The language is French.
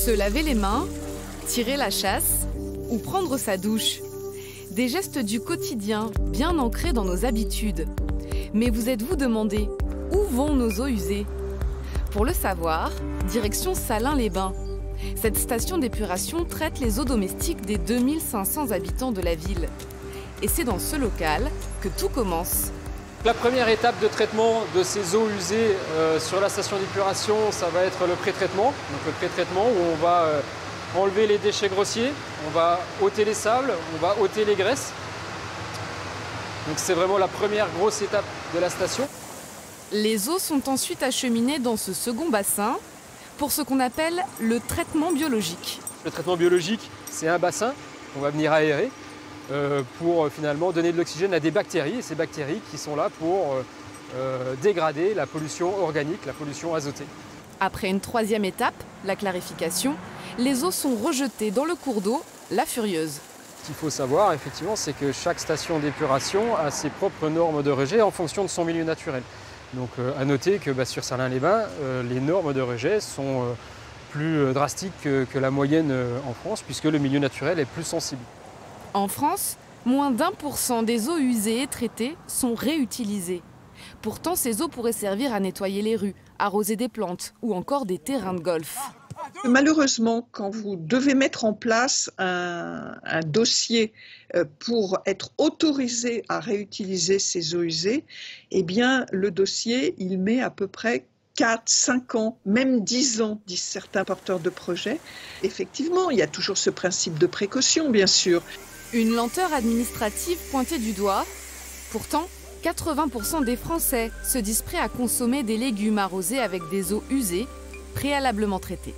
Se laver les mains, tirer la chasse ou prendre sa douche. Des gestes du quotidien bien ancrés dans nos habitudes. Mais vous êtes-vous demandé où vont nos eaux usées? Pour le savoir, direction Salins-les-Bains. Cette station d'épuration traite les eaux domestiques des 2500 habitants de la ville. Et c'est dans ce local que tout commence. La première étape de traitement de ces eaux usées sur la station d'épuration, ça va être le pré-traitement. Donc le pré-traitement où on va enlever les déchets grossiers, on va ôter les sables, on va ôter les graisses. Donc c'est vraiment la première grosse étape de la station. Les eaux sont ensuite acheminées dans ce second bassin pour ce qu'on appelle le traitement biologique. Le traitement biologique, c'est un bassin qu'on va venir aérer pour finalement donner de l'oxygène à des bactéries. Et ces bactéries qui sont là pour dégrader la pollution organique, la pollution azotée. Après une troisième étape, la clarification, les eaux sont rejetées dans le cours d'eau, la Furieuse. Ce qu'il faut savoir, effectivement, c'est que chaque station d'épuration a ses propres normes de rejet en fonction de son milieu naturel. Donc à noter que sur Salins-les-Bains, les normes de rejet sont plus drastiques que la moyenne en France, puisque le milieu naturel est plus sensible. En France, moins d'1% des eaux usées et traitées sont réutilisées. Pourtant, ces eaux pourraient servir à nettoyer les rues, arroser des plantes ou encore des terrains de golf. Malheureusement, quand vous devez mettre en place un dossier pour être autorisé à réutiliser ces eaux usées, eh bien, le dossier, il met à peu près 4, 5 ans, même 10 ans, disent certains porteurs de projets. Effectivement, il y a toujours ce principe de précaution, bien sûr. Une lenteur administrative pointée du doigt. Pourtant, 80% des Français se disent prêts à consommer des légumes arrosés avec des eaux usées, préalablement traitées.